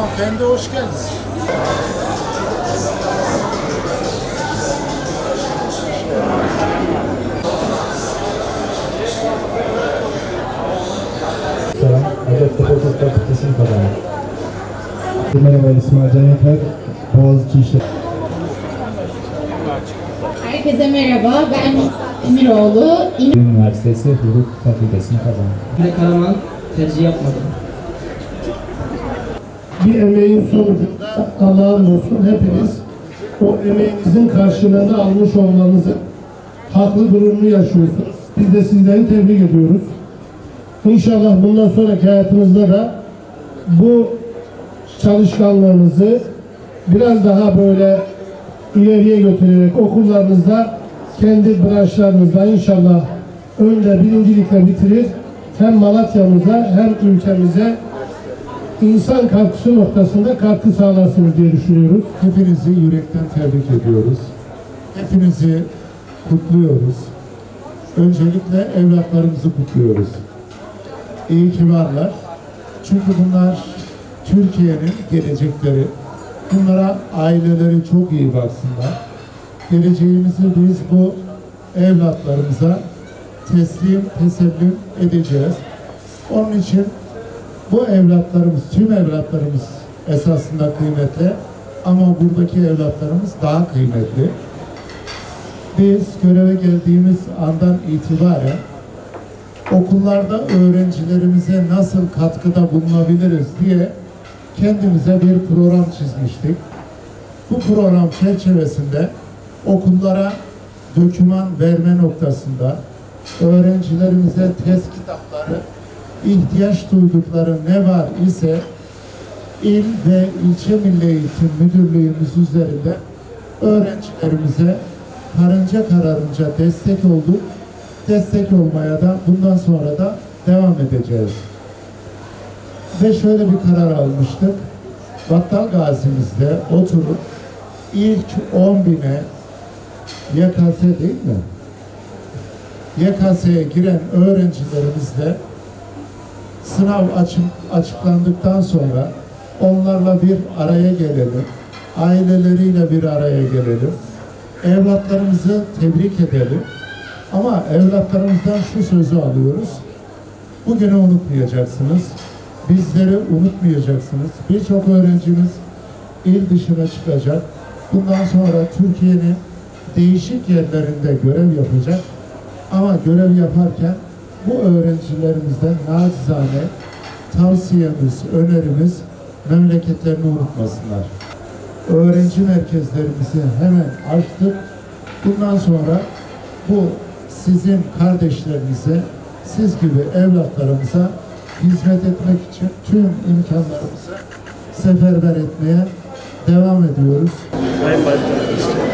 Hanımefendi hoş geldiniz. Selam, Hacettepe Hukuk Fakültesi'ni kazandım. Merhaba, İsmail Can Yeter, Boğaziçi İşletme. Herkese merhaba, ben Emiroğlu. Üniversitesi Hukuk Fakültesi'ni kazandım. Karaman tercih yapmadım. Bir emeğin sonucunda Allah'ın olsun hepiniz o emeğinizin karşılığını almış olmanızın haklı gururunu yaşıyorsunuz. Biz de sizleri tebrik ediyoruz. İnşallah bundan sonraki hayatınızda da bu çalışkanlığınızı biraz daha böyle ileriye götürerek okullarınızda kendi branşlarınızda inşallah önde birincilikle bitirir. Hem Malatya'mıza hem ülkemize insan katkısı noktasında katkı sağlarsınız diye düşünüyoruz. Hepinizi yürekten tebrik ediyoruz. Hepinizi kutluyoruz. Öncelikle evlatlarımızı kutluyoruz. İyi ki varlar. Çünkü bunlar Türkiye'nin gelecekleri. Bunlara aileleri çok iyi baksınlar. Geleceğimizi biz bu evlatlarımıza teslim edeceğiz. Onun için bu evlatlarımız, tüm evlatlarımız esasında kıymetli ama buradaki evlatlarımız daha kıymetli. Biz göreve geldiğimiz andan itibaren okullarda öğrencilerimize nasıl katkıda bulunabiliriz diye kendimize bir program çizmiştik. Bu program çerçevesinde okullara doküman verme noktasında öğrencilerimize test kitapları, ihtiyaç duydukları ne var ise il ve ilçe Milli Eğitim Müdürlüğümüz üzerinde öğrencilerimize kararınca destek olduk. Destek olmaya da bundan sonra da devam edeceğiz. Ve şöyle bir karar almıştık. Battal Gazi'mizde oturup ilk 10.000'e YKS değil mi? YKS'ye giren öğrencilerimizle sınav açıklandıktan sonra onlarla bir araya gelelim. Aileleriyle bir araya gelelim. Evlatlarımızı tebrik edelim. Ama evlatlarımızdan şu sözü alıyoruz. Bugünü unutmayacaksınız. Bizleri unutmayacaksınız. Birçok öğrencimiz il dışına çıkacak. Bundan sonra Türkiye'nin değişik yerlerinde görev yapacak. Ama görev yaparken bu öğrencilerimizden nacizane tavsiyemiz, önerimiz memleketlerini unutmasınlar. Öğrenci merkezlerimizi hemen açtık. Bundan sonra bu sizin kardeşlerinize, siz gibi evlatlarımıza hizmet etmek için tüm imkanlarımızı seferber etmeye devam ediyoruz. Sayın Başkanım.